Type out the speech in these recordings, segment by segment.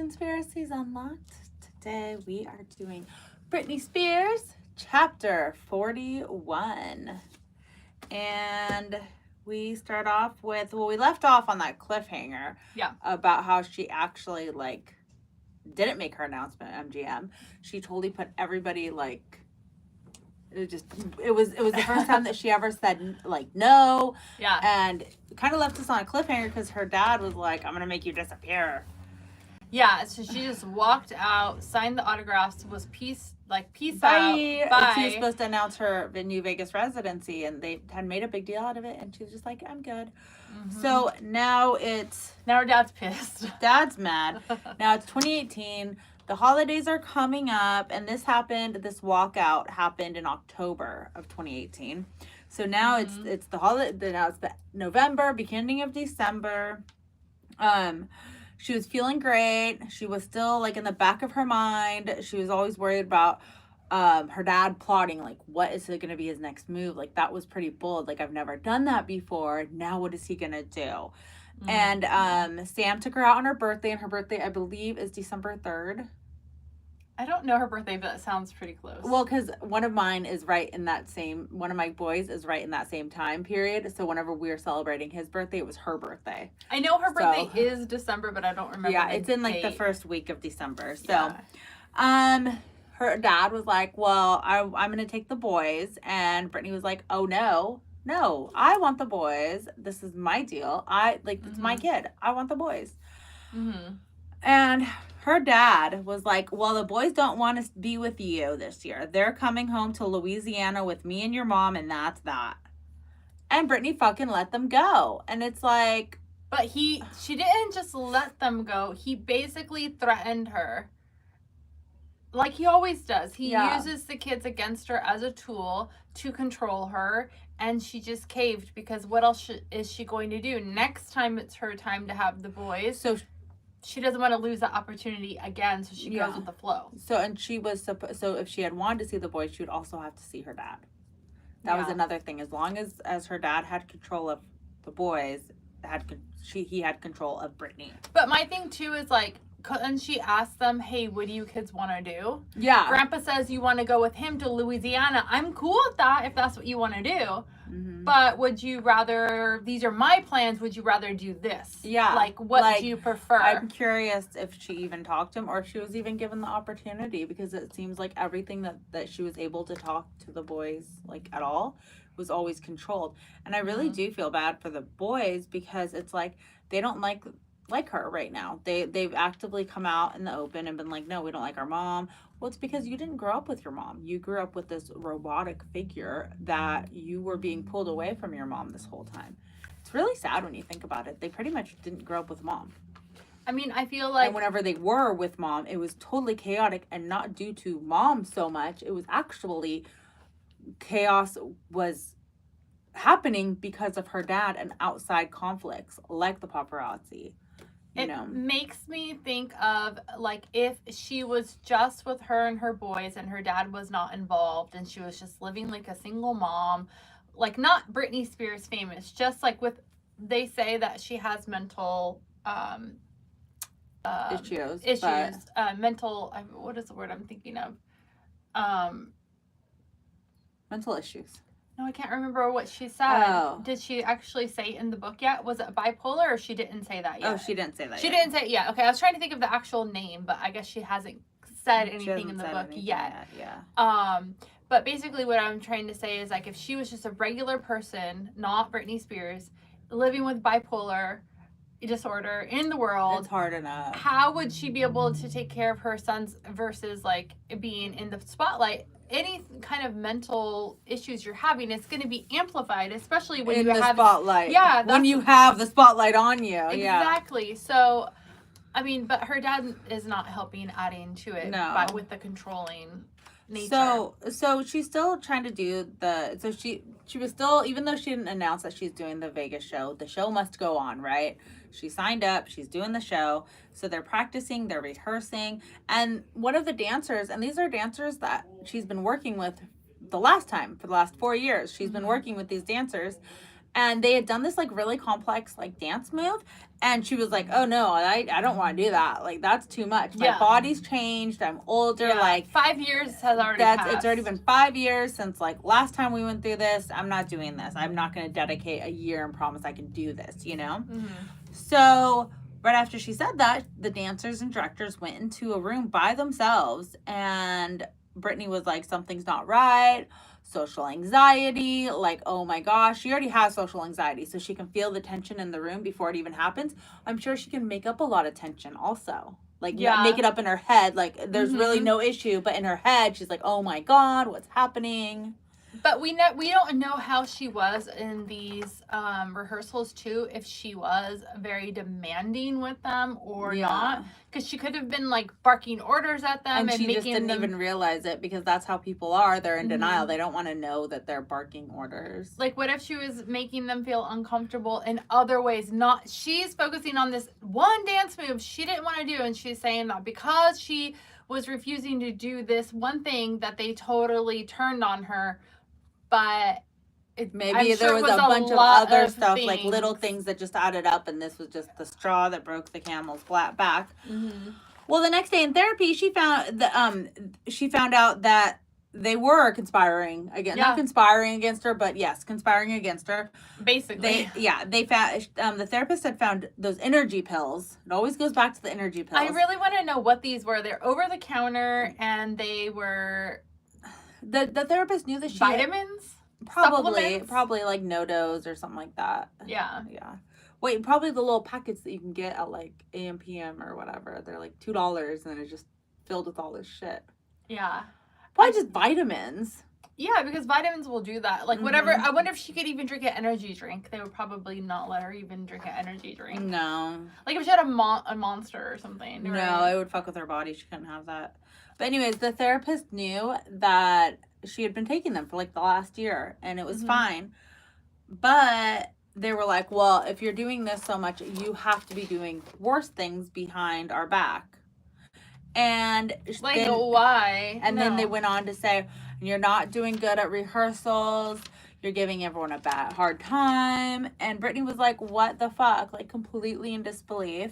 Conspiracies Unlocked. Today we are doing Britney Spears, chapter 41. And we start off with, we left off on that cliffhanger. Yeah. About how she actually, didn't make her announcement at MGM. She totally put everybody, it was the first time that she ever said no. Yeah. And kind of left us on a cliffhanger because her dad was like, I'm gonna make you disappear. Yeah, so she just walked out, signed the autographs, was peace Bye. out. Bye. She was supposed to announce her New Vegas residency, and they had made a big deal out of it, and she was just like, I'm good. Mm-hmm. So now her dad's pissed. Dad's mad. Now it's 2018. The holidays are coming up, and this walkout happened in October of 2018. So now it's the holiday. Now it's the November, beginning of December. She was feeling great. She was still in the back of her mind. She was always worried about her dad plotting, what is it going to be his next move? That was pretty bold. I've never done that before. Now what is he going to do? Mm-hmm. And Sam took her out on her birthday, and her birthday, I believe, is December 3rd. I don't know her birthday, but it sounds pretty close. Well, because one of my boys is right in that same time period. So whenever we were celebrating his birthday, it was her birthday. I know her birthday is December, but I don't remember. Yeah, it's in the first week of December. So, her dad was like, well, I'm going to take the boys. And Britney was like, oh, no, I want the boys. This is my deal. It's my kid. I want the boys. Mm-hmm. And her dad was like, well, the boys don't want to be with you this year. They're coming home to Louisiana with me and your mom, and that's that. And Britney fucking let them go. And it's like... But she didn't just let them go. He basically threatened her. Like he always does. He uses the kids against her as a tool to control her. And she just caved because what else is she going to do? Next time it's her time to have the boys. So she doesn't want to lose that opportunity again, so she goes with the flow. So if she had wanted to see the boys, she would also have to see her dad. That was another thing. As long as her dad had control of the boys, he had control of Britney. But my thing too is couldn't she ask them, hey, what do you kids want to do? Yeah. Grandpa says you want to go with him to Louisiana. I'm cool with that if that's what you want to do. Mm-hmm. But would you rather, these are my plans, would you rather do this? Yeah. What do you prefer? I'm curious if she even talked to him or if she was even given the opportunity, because it seems like everything that she was able to talk to the boys, at all, was always controlled. And I really do feel bad for the boys because it's they don't like her right now. They've actively come out in the open and been like, no, we don't like our mom. Well, it's because you didn't grow up with your mom. You grew up with this robotic figure that you were being pulled away from your mom this whole time. It's really sad when you think about it. They pretty much didn't grow up with mom. I mean, I feel like... And whenever they were with mom, it was totally chaotic, and not due to mom so much. It was actually chaos was happening because of her dad and outside conflicts like the paparazzi. It makes me think of if she was just with her and her boys and her dad was not involved and she was just living like a single mom, not Britney Spears famous, just they say that she has mental issues. Mental, what is the word I'm thinking of? Mental issues. No, I can't remember what she said. Oh. Did she actually say in the book yet? Was it bipolar or she didn't say that yet? Oh, she didn't say that yet. She didn't say it yet. Okay, I was trying to think of the actual name, but I guess she hasn't said anything in the book yet. Yeah. But basically what I'm trying to say is if she was just a regular person, not Britney Spears, living with bipolar disorder in the world. It's hard enough. How would she be able to take care of her sons versus being in the spotlight? Any kind of mental issues you're having, it's going to be amplified, especially when you have the spotlight. Yeah, when you have the spotlight on you. Exactly. Yeah. So, I mean, but her dad is not helping, adding to it. No. With the controlling nature. So she's still trying to do she was still, even though she didn't announce that she's doing the Vegas show, the show must go on, right? She signed up, she's doing the show. So they're practicing, they're rehearsing. And one of the dancers, and these are dancers that she's been working with for the last 4 years. She's been working with these dancers. And they had done this like really complex like dance move, and she was like, "Oh no, I don't want to do that. Like that's too much. My body's changed. I'm older. Like 5 years has already passed. It's already been 5 years since like last time we went through this. I'm not doing this. I'm not going to dedicate a year and promise I can do this. You know." Mm-hmm. So right after she said that, the dancers and directors went into a room by themselves, and Britney was like, "Something's not right." Social anxiety, like, oh my gosh, she already has social anxiety, so she can feel the tension in the room before it even happens. I'm sure she can make up a lot of tension also. Like, make it up in her head. Like, there's really no issue, but in her head, she's like, oh my God, what's happening? But we don't know how she was in these rehearsals too. If she was very demanding with them or not, because she could have been like barking orders at them, and she just didn't even realize it, because that's how people are. They're in denial. They don't want to know that they're barking orders. Like, what if she was making them feel uncomfortable in other ways? Not, she's focusing on this one dance move she didn't want to do, and she's saying that because she was refusing to do this one thing that they totally turned on her. But maybe there was a bunch of other stuff, like little things that just added up, and this was just the straw that broke the camel's back. Mm-hmm. Well, the next day in therapy, she found out that they were conspiring against, not conspiring against her, but yes, conspiring against her. Basically, they found the therapist had found those energy pills. It always goes back to the energy pills. I really want to know what these were. They're over the counter, and they were. The therapist knew that she vitamins? Probably like no-dose or something like that. Yeah. Yeah. Wait, probably the little packets that you can get at like AM PM or whatever. They're like $2, and it's just filled with all this shit. Yeah. Probably just vitamins. Yeah, because vitamins will do that. Like, whatever. I wonder if she could even drink an energy drink. They would probably not let her even drink an energy drink. No. Like, if she had a Monster or something. Right? No, it would fuck with her body. She couldn't have that. But anyways, the therapist knew that she had been taking them for like the last year, and it was fine. But they were like, well, if you're doing this so much, you have to be doing worse things behind our back. And like, why? And then they went on to say, you're not doing good at rehearsals. You're giving everyone a hard time. And Britney was like, what the fuck? Like, completely in disbelief.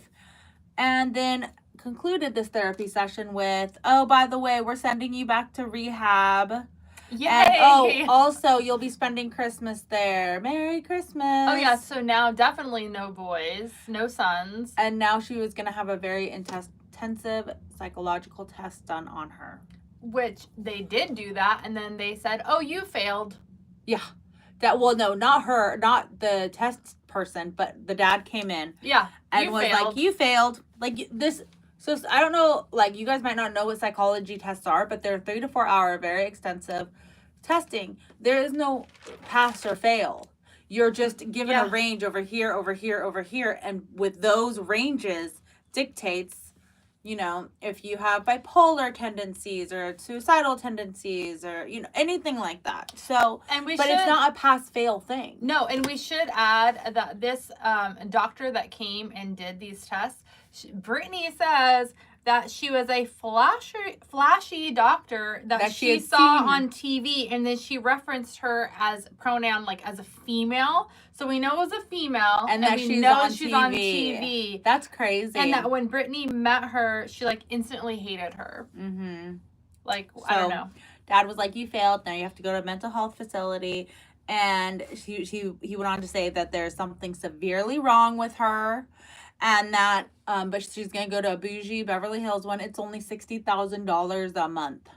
And then concluded this therapy session with, oh, by the way, we're sending you back to rehab. Yay! And, also, you'll be spending Christmas there. Merry Christmas. Oh, yeah. So now definitely no boys, no sons. And now she was going to have a very intensive psychological test done on her. Which they did do that. And then they said, oh, you failed. Yeah. Well, no, not her, not the test person, but the dad came in. Yeah. And was like, you failed. Like, this. So I don't know, like, you guys might not know what psychology tests are, but they're 3 to 4 hour, very extensive testing. There is no pass or fail. You're just given a range over here, over here, over here. And with those ranges dictates, you know, if you have bipolar tendencies or suicidal tendencies or, you know, anything like that. So, but it's not a pass-fail thing. No, and we should add that this doctor that came and did these tests, Britney says that she was a flashy doctor that she saw on TV, and then she referenced her as pronoun, like, as a female. So we know it was a female, and that she's on TV. That's crazy. And that when Britney met her, she, like, instantly hated her. Mm-hmm. Like, so, I don't know. Dad was like, you failed. Now you have to go to a mental health facility. And he went on to say that there's something severely wrong with her. And that, but she's going to go to a bougie Beverly Hills one. It's only $60,000 a month.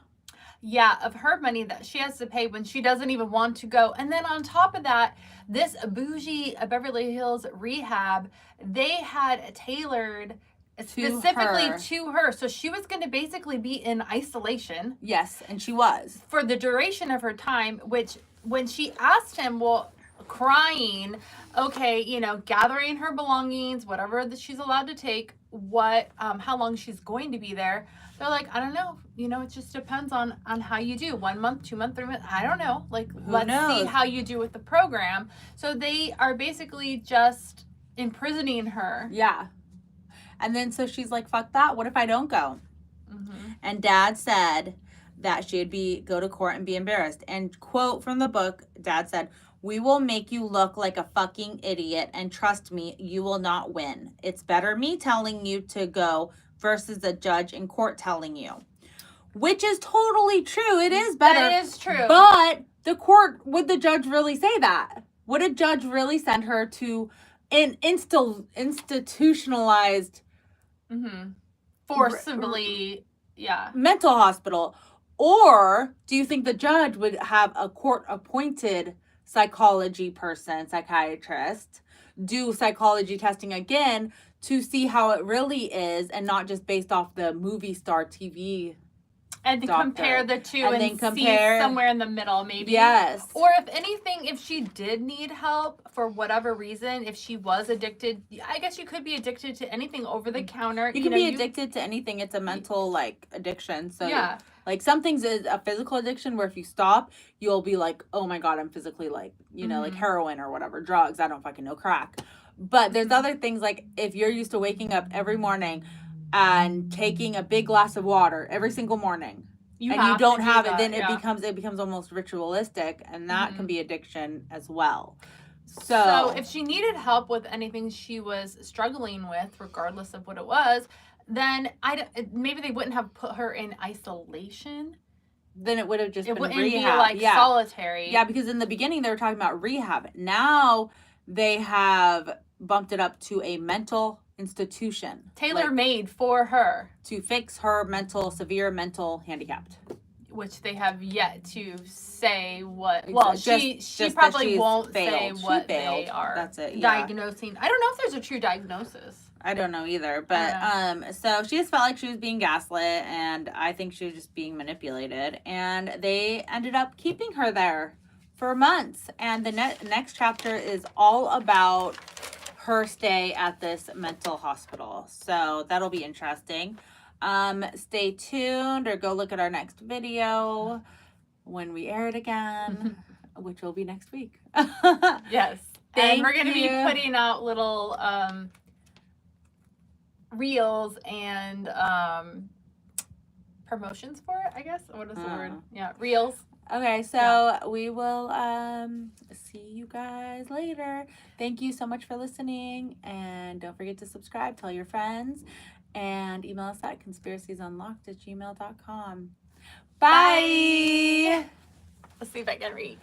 Yeah, of her money that she has to pay when she doesn't even want to go. And then on top of that, this bougie Beverly Hills rehab, they had tailored specifically to her. So she was going to basically be in isolation. Yes, and she was. For the duration of her time, which when she asked him, well, crying, okay, you know, gathering her belongings, whatever that she's allowed to take, how long she's going to be there. They're like, I don't know. You know, it just depends on how you do. 1 month, 2 months, 3 months. I don't know. Like, let's see how you do with the program. So they are basically just imprisoning her. Yeah. And then so she's like, fuck that. What if I don't go? Mm-hmm. And Dad said that she'd go to court and be embarrassed. And quote from the book, Dad said, We will make you look like a fucking idiot, and trust me, you will not win. It's better me telling you to go versus a judge in court telling you. Which is totally true. It is better. That is true. But the court, would the judge really say that? Would a judge really send her to an institutionalized forcibly mental hospital? Or do you think the judge would have a court-appointed psychology person, psychiatrist, do psychology testing again to see how it really is, and not just based off the movie star TV and to compare the two and then see somewhere in the middle, maybe. Yes. Or if anything, if she did need help for whatever reason, if she was addicted, I guess you could be addicted to anything over the counter. You can be addicted to anything. It's a mental addiction. So like some things is a physical addiction where if you stop, you'll be like, oh my God, I'm physically like heroin or whatever, drugs. I don't fucking know, crack. But there's other things like if you're used to waking up every morning and taking a big glass of water every single morning, you don't have it, then it becomes almost ritualistic, and that can be addiction as well. So if she needed help with anything she was struggling with, regardless of what it was, then maybe they wouldn't have put her in isolation. Then it would have just been rehab. Be like solitary. Yeah, because in the beginning they were talking about rehab. Now they have bumped it up to a mental institution. Tailor-made for her. To fix her severe mental handicapped. Which they have yet to say what... Well, she probably won't say what they are diagnosing. I don't know if there's a true diagnosis. I don't know either. But so she just felt like she was being gaslit, and I think she was just being manipulated. And they ended up keeping her there for months. And the next chapter is all about her stay at this mental hospital. So that'll be interesting. Stay tuned or go look at our next video when we air it again, which will be next week. Yes. And we're going to be putting out little reels and promotions for it, I guess. What is the word? Yeah, reels. Okay, so we will see you guys later. Thank you so much for listening, and don't forget to subscribe, tell your friends, and email us at conspiraciesunlocked@gmail.com. Bye! Let's see if I can reach.